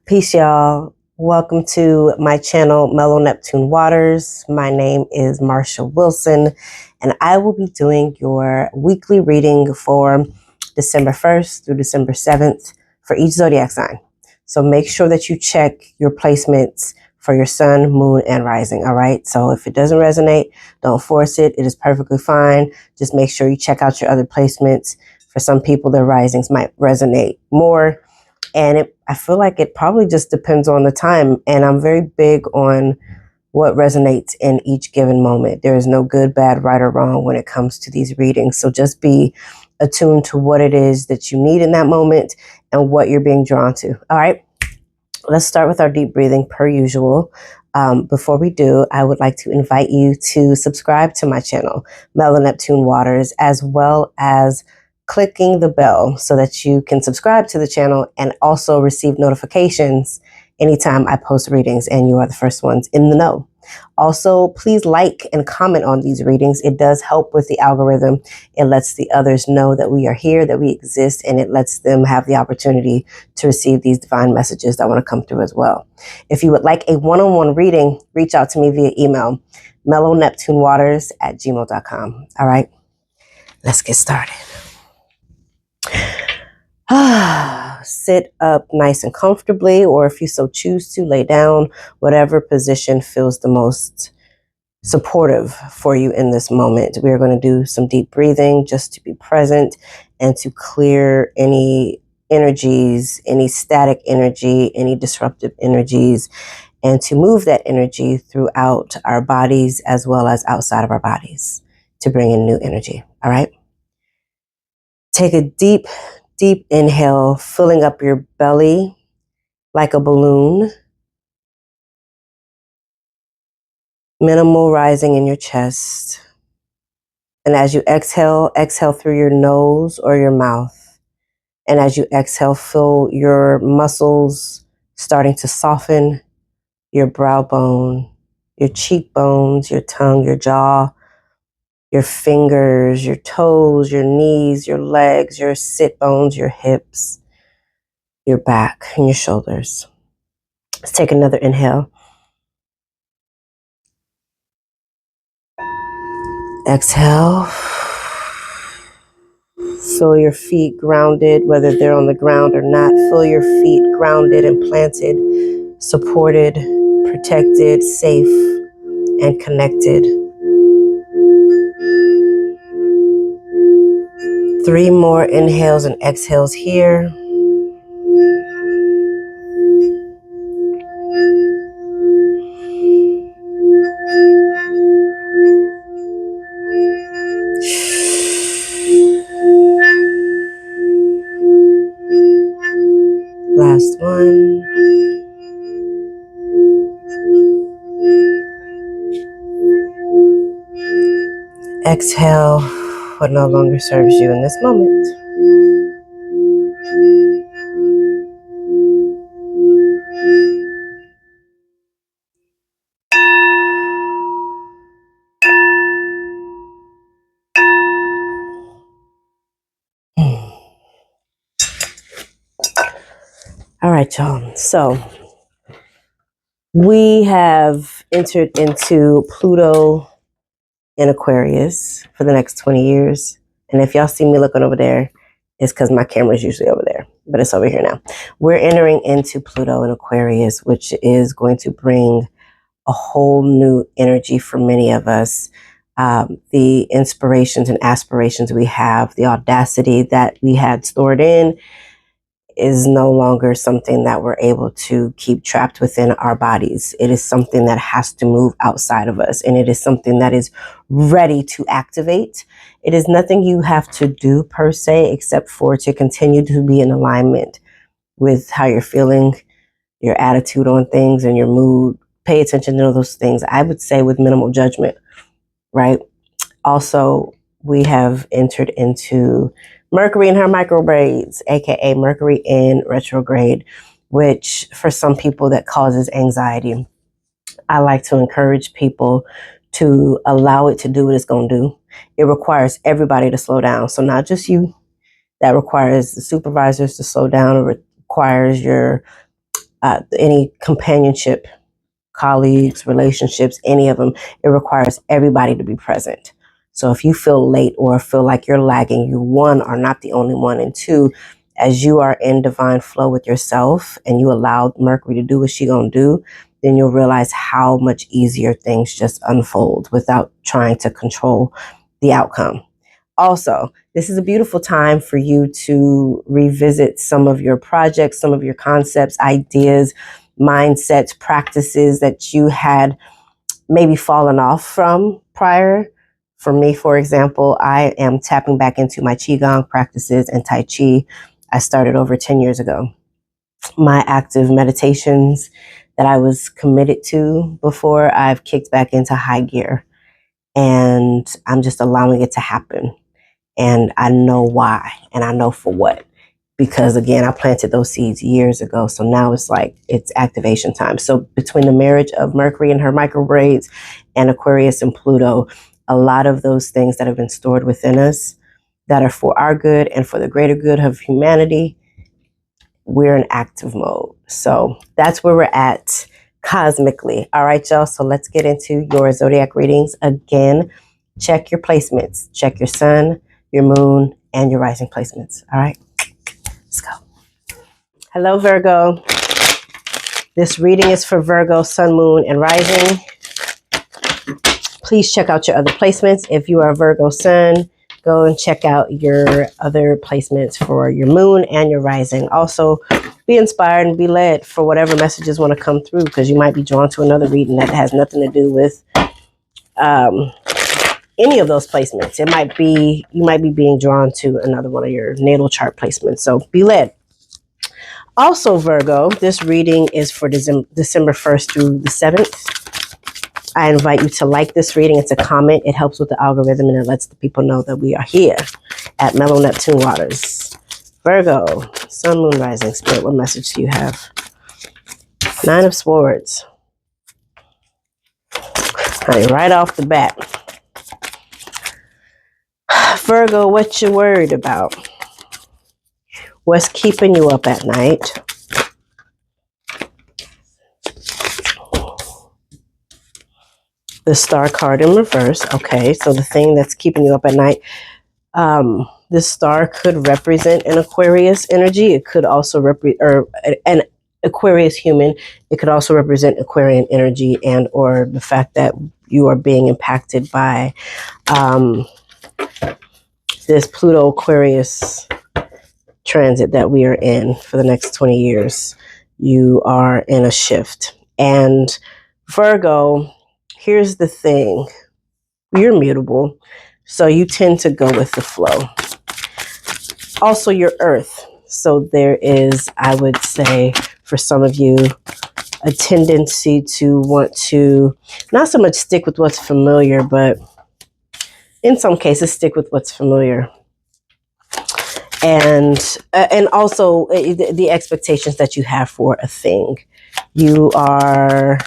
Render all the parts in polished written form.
Peace, y'all. Welcome to my channel, MellowNeptuneWaters. My name is Marsha Wilson, and I will be doing your weekly reading for December 1st through December 7th for each zodiac sign. So make sure that you check your placements for your sun, moon, and rising, all right? So if it doesn't resonate, don't force it. It is perfectly fine. Just make sure you check out your other placements. For some people, their risings might resonate more. And I feel like it probably just depends on the time. And I'm very big on what resonates in each given moment. There is no good, bad, right, or wrong when it comes to these readings. So just be attuned to what it is that you need in that moment and what you're being drawn to. All right, let's start with our deep breathing per usual. Before we do, I would like to invite you to subscribe to my channel, MellowNeptuneWaters, as well as clicking the bell so that you can subscribe to the channel and also receive notifications anytime I post readings and you are the first ones in the know. Also, please like and comment on these readings. It does help with the algorithm. It lets the others know that we are here, that we exist, and it lets them have the opportunity to receive these divine messages that want to come through as well. If you would like a one-on-one reading, reach out to me via email, MellowNeptuneWaters@gmail.com. All right, let's get started. Sit up nice and comfortably, or if you so choose to, lay down, whatever position feels the most supportive for you in this moment. We are going to do some deep breathing just to be present and to clear any energies, any static energy, any disruptive energies, and to move that energy throughout our bodies as well as outside of our bodies to bring in new energy. All right. Take a deep inhale, filling up your belly like a balloon. Minimal rising in your chest. And as you exhale, exhale through your nose or your mouth. And as you exhale, feel your muscles starting to soften, your brow bone, your cheekbones, your tongue, your jaw, your fingers, your toes, your knees, your legs, your sit bones, your hips, your back, and your shoulders. Let's take another inhale. Exhale. Feel your feet grounded, whether they're on the ground or not. Feel your feet grounded and planted, supported, protected, safe, and connected. 3 more inhales and exhales here. Last one. Exhale what no longer serves you in this moment. All right, y'all. So we have entered into Pluto in Aquarius for the next 20 years. And if y'all see me looking over there, it's because my camera is usually over there, but it's over here now. We're entering into Pluto in Aquarius, which is going to bring a whole new energy for many of us. The inspirations and aspirations we have, the audacity that we had stored in, is no longer something that we're able to keep trapped within our bodies. It is something that has to move outside of us, and it is something that is ready to activate. It is nothing you have to do per se, except for to continue to be in alignment with how you're feeling, your attitude on things, and your mood. Pay attention to those things, I would say, with minimal judgment, right? Also, we have entered into Mercury in her micro braids, aka Mercury in retrograde, which for some people that causes anxiety. I like to encourage people to allow it to do what it's going to do. It requires everybody to slow down. So not just you. That requires the supervisors to slow down. It requires your any companionship, colleagues, relationships, any of them, it requires everybody to be present. So if you feel late or feel like you're lagging, you, one, are not the only one, and two, as you are in divine flow with yourself and you allow Mercury to do what she gonna do, then you'll realize how much easier things just unfold without trying to control the outcome. Also, this is a beautiful time for you to revisit some of your projects, some of your concepts, ideas, mindsets, practices that you had maybe fallen off from prior. For me, for example, I am tapping back into my Qigong practices and Tai Chi. I started over 10 years ago. My active meditations that I was committed to before, I've kicked back into high gear, and I'm just allowing it to happen. And I know why, and I know for what. Because again, I planted those seeds years ago. So now it's like, it's activation time. So between the marriage of Mercury and her microbraids and Aquarius and Pluto, a lot of those things that have been stored within us that are for our good and for the greater good of humanity, we're in active mode. So that's where we're at cosmically. All right, y'all. So let's get into your zodiac readings. Again, check your placements. Check your sun, your moon, and your rising placements. All right. Let's go. Hello, Virgo. This reading is for Virgo, Sun, Moon, and Rising. Please check out your other placements. If you are a Virgo Sun, go and check out your other placements for your Moon and your Rising. Also, be inspired and be led for whatever messages want to come through, because you might be drawn to another reading that has nothing to do with any of those placements. It might be, you might be being drawn to another one of your natal chart placements. So be led. Also, Virgo, this reading is for December 1st through the 7th. I invite you to like this reading. It's a comment. It helps with the algorithm, and it lets the people know that we are here at MellowNeptuneWaters. Virgo, Sun, Moon, Rising, Spirit, what message do you have? Nine of Swords. Honey, right off the bat. Virgo, what you worried about? What's keeping you up at night? The Star card in reverse. Okay, so the thing that's keeping you up at night, this star could represent an Aquarius energy. It could also represent an Aquarius human. It could also represent Aquarian energy, and or the fact that you are being impacted by this Pluto Aquarius transit that we are in for the next 20 years. You are in a shift. And Virgo, here's the thing. You're mutable, so you tend to go with the flow. Also, your Earth. So there is, I would say, for some of you, a tendency to want to not so much stick with what's familiar, but in some cases stick with what's familiar. And also the expectations that you have for a thing. You are,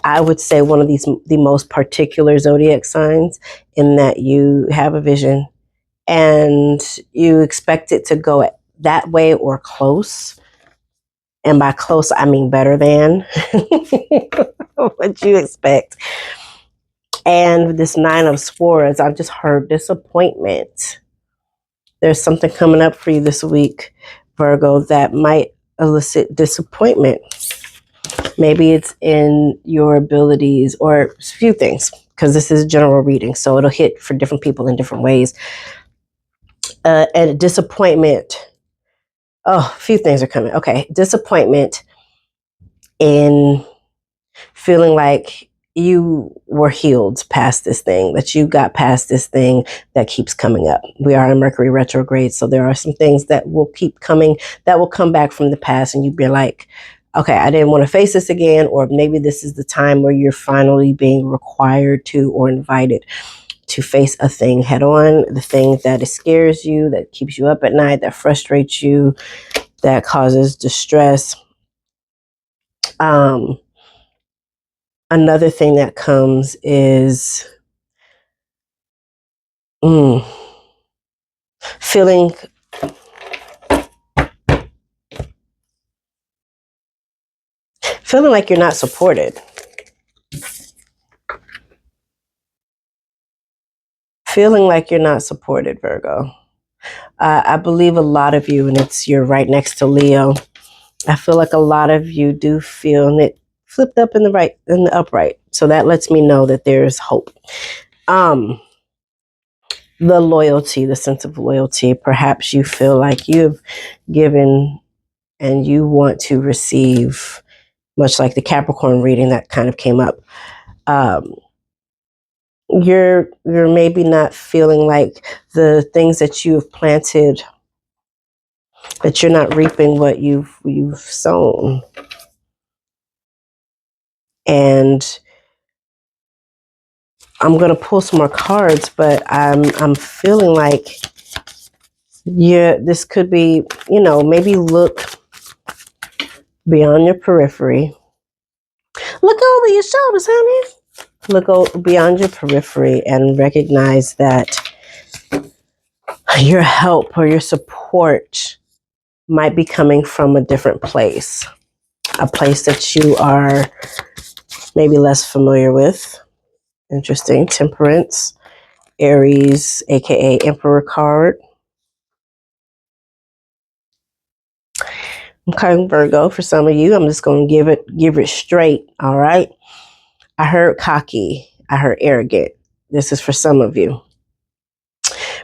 I would say, one of the most particular zodiac signs, in that you have a vision and you expect it to go that way or close. And by close, I mean better than what you expect. And this Nine of Swords, I've just heard disappointment. There's something coming up for you this week, Virgo, that might elicit disappointment. Maybe it's in your abilities, or a few things, because this is a general reading, so it'll hit for different people in different ways. And disappointment. Oh, a few things are coming. Okay, disappointment in feeling like you were healed past this thing, that you got past this thing that keeps coming up. We are in Mercury retrograde, so there are some things that will keep coming, that will come back from the past, and you'd be like, okay, I didn't want to face this again, or maybe this is the time where you're finally being required to, or invited to, face a thing head on, the thing that scares you, that keeps you up at night, that frustrates you, that causes distress. Another thing that comes is feeling Feeling like you're not supported. Feeling like you're not supported, Virgo. I believe a lot of you, and you're right next to Leo. I feel like a lot of you do feel it flipped up in the upright. So that lets me know that there's hope. The loyalty, the sense of loyalty. Perhaps you feel like you've given and you want to receive, much like the Capricorn reading that kind of came up. You're maybe not feeling like the things that you have planted, that you're not reaping what you've sown. And I'm gonna pull some more cards, but I'm feeling like this could be, maybe look beyond your periphery. Look over your shoulders, honey. Look beyond your periphery and recognize that your help or your support might be coming from a different place, a place that you are maybe less familiar with. Interesting. Temperance, Aries, aka Emperor card. Okay, Virgo, for some of you, I'm just going to give it straight, all right? I heard cocky. I heard arrogant. This is for some of you.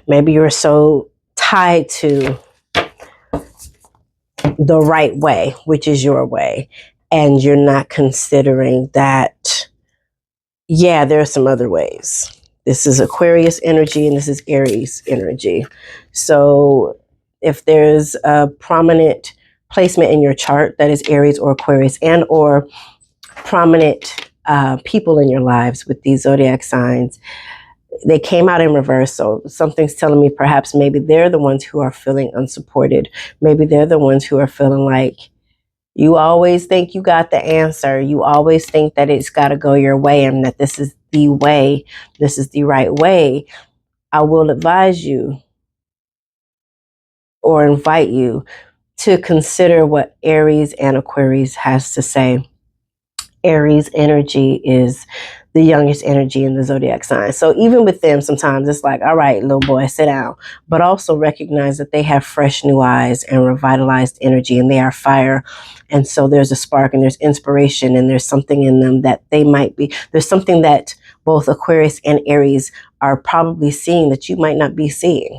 Maybe you're so tied to the right way, which is your way, and you're not considering that, yeah, there are some other ways. This is Aquarius energy and this is Aries energy. So if there's a prominent placement in your chart that is Aries or Aquarius, and or prominent people in your lives with these zodiac signs, they came out in reverse. So something's telling me perhaps maybe they're the ones who are feeling unsupported. Maybe they're the ones who are feeling like you always think you got the answer. You always think that it's got to go your way and that this is the way, this is the right way. I will advise you or invite you to consider what Aries and Aquarius has to say. Aries energy is the youngest energy in the zodiac sign. So even with them, sometimes it's like, all right, little boy, sit down. But also recognize that they have fresh new eyes and revitalized energy, and they are fire. And so there's a spark and there's inspiration and there's something in them that there's something that both Aquarius and Aries are probably seeing that you might not be seeing.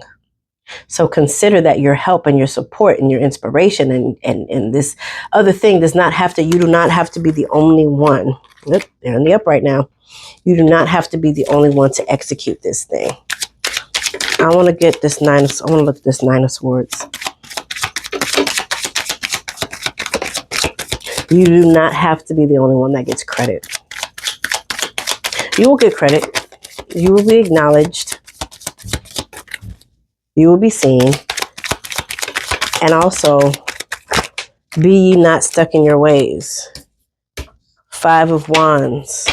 So consider that your help and your support and your inspiration and this other thing you do not have to be the only one. Yep, they're in the upright now. You do not have to be the only one to execute this thing. I want to look at this Nine of Swords. You do not have to be the only one that gets credit. You will get credit. You will be acknowledged. You will be seen. And also, be ye not stuck in your ways. 5 of Wands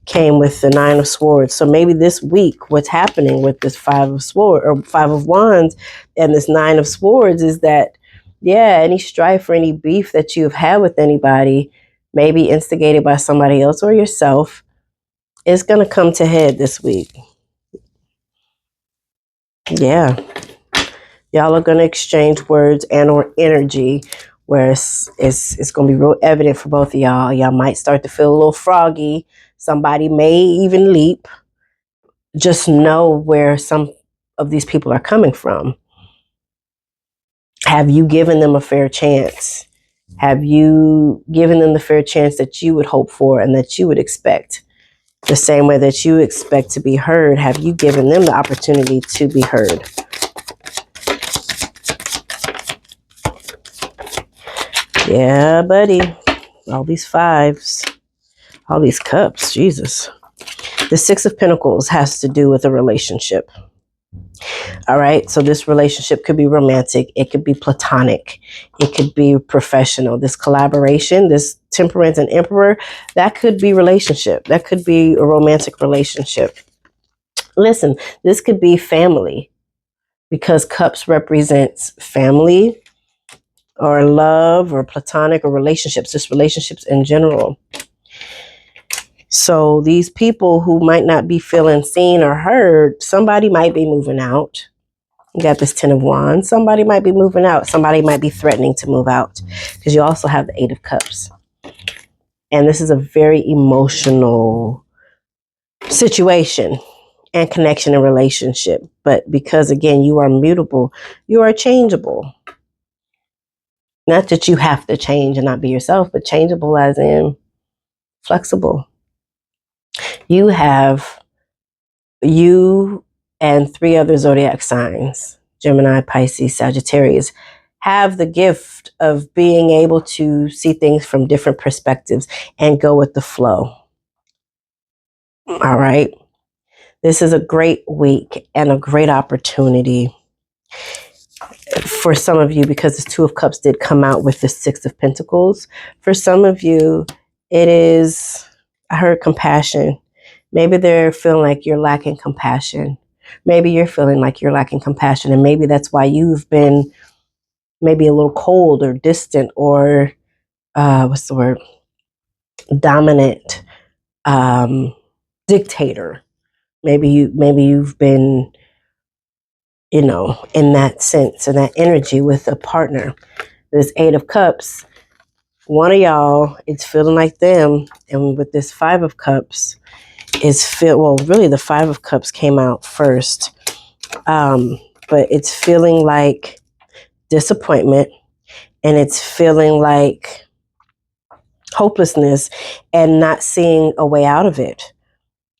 came with the 9 of Swords. So maybe this week, what's happening with this 5 of Wands and this 9 of Swords is that, yeah, any strife or any beef that you've had with anybody, maybe instigated by somebody else or yourself, is going to come to head this week. Yeah. Y'all are going to exchange words and or energy where it's going to be real evident for both of y'all. Y'all might start to feel a little froggy. Somebody may even leap. Just know where some of these people are coming from. Have you given them a fair chance? Have you given them the fair chance that you would hope for and that you would expect? The same way that you expect to be heard, have you given them the opportunity to be heard? Yeah, buddy. All these 5s, all these cups, Jesus. The 6 of Pentacles has to do with a relationship. All right, so this relationship could be romantic. It could be platonic. It could be professional. This collaboration, this Temperance and Emperor, that could be relationship. That could be a romantic relationship. Listen, this could be family because cups represents family, or love or platonic or relationships, just relationships in general. So these people who might not be feeling seen or heard, somebody might be moving out. You got this 10 of Wands. Somebody might be moving out. Somebody might be threatening to move out, because you also have the 8 of Cups. And this is a very emotional situation and connection and relationship. But because, again, you are mutable, you are changeable. Not that you have to change and not be yourself, but changeable as in flexible. You and 3 other zodiac signs, Gemini, Pisces, Sagittarius, have the gift of being able to see things from different perspectives and go with the flow. All right. This is a great week and a great opportunity for some of you, because this 2 of Cups did come out with the 6 of Pentacles. For some of you, it is, I heard compassion. Maybe they're feeling like you're lacking compassion. Maybe you're feeling like you're lacking compassion, and maybe that's why you've been maybe a little cold or distant or what's the word? Dominant, dictator. Maybe you've been, in that sense, in that energy with a partner. This 8 of Cups, one of y'all, it's feeling like them, and with this 5 of Cups, really the 5 of Cups came out first, but it's feeling like disappointment, and it's feeling like hopelessness and not seeing a way out of it.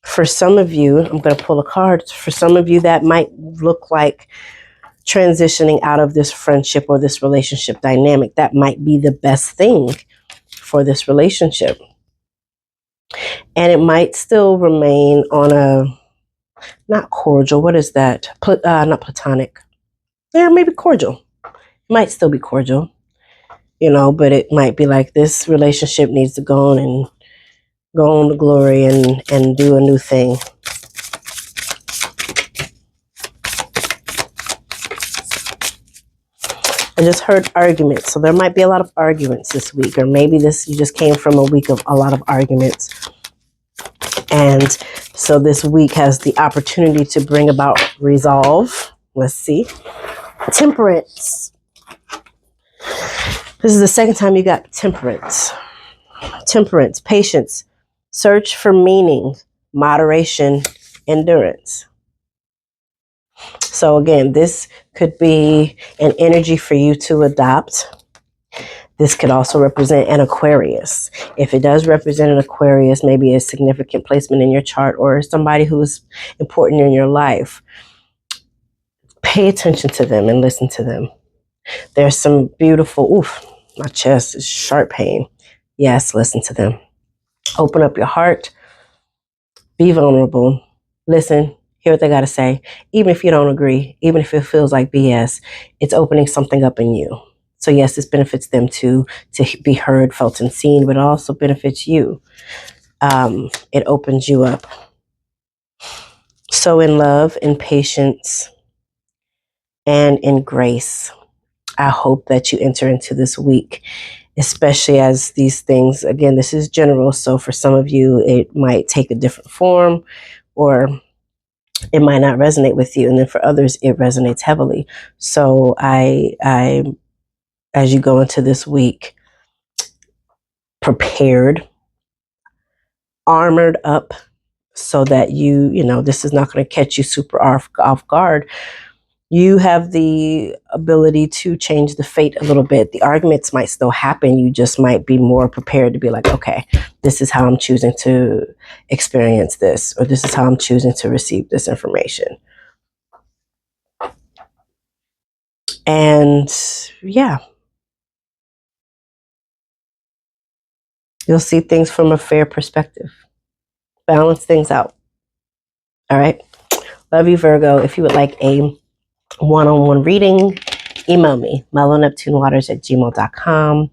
For some of you, I'm going to pull a card. For some of you, that might look like transitioning out of this friendship or this relationship dynamic. That might be the best thing for this relationship. And it might still remain on a, not cordial, what is that? Not platonic. Yeah, maybe cordial. It might still be cordial, but it might be like, this relationship needs to go on to glory and do a new thing. I just heard arguments. So there might be a lot of arguments this week, or maybe you just came from a week of a lot of arguments. And so this week has the opportunity to bring about resolve. Let's see. Temperance. This is the second time you got temperance. Temperance, patience, search for meaning, moderation, endurance. So again, this could be an energy for you to adopt. This could also represent an Aquarius. If it does represent an Aquarius, maybe a significant placement in your chart or somebody who's important in your life, pay attention to them and listen to them. There's some beautiful, my chest is sharp pain. Yes, listen to them. Open up your heart. Be vulnerable. Listen. Hear what they got to say. Even if you don't agree, even if it feels like BS, it's opening something up in you. So yes, this benefits them to be heard, felt, and seen, but it also benefits you. It opens you up. So in love, in patience, and in grace, I hope that you enter into this week, especially as these things, again, this is general. So for some of you, it might take a different form, or it might not resonate with you. And then for others, it resonates heavily. So I, as you go into this week, prepared, armored up, so that this is not going to catch you super off guard. You have the ability to change the fate a little bit. The arguments might still happen. You just might be more prepared to be like, okay, this is how I'm choosing to experience this, or this is how I'm choosing to receive this information. And yeah, you'll see things from a fair perspective. Balance things out. All right. Love you, Virgo. If you would like a one-on-one reading, email me, MellowNeptuneWaters@gmail.com.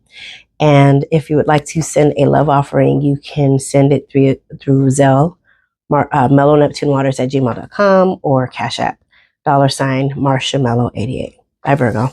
And if you would like to send a love offering, you can send it through ZELLE, MellowNeptuneWaters@gmail.com, or CashApp, $Mellow88. Bye, Virgo.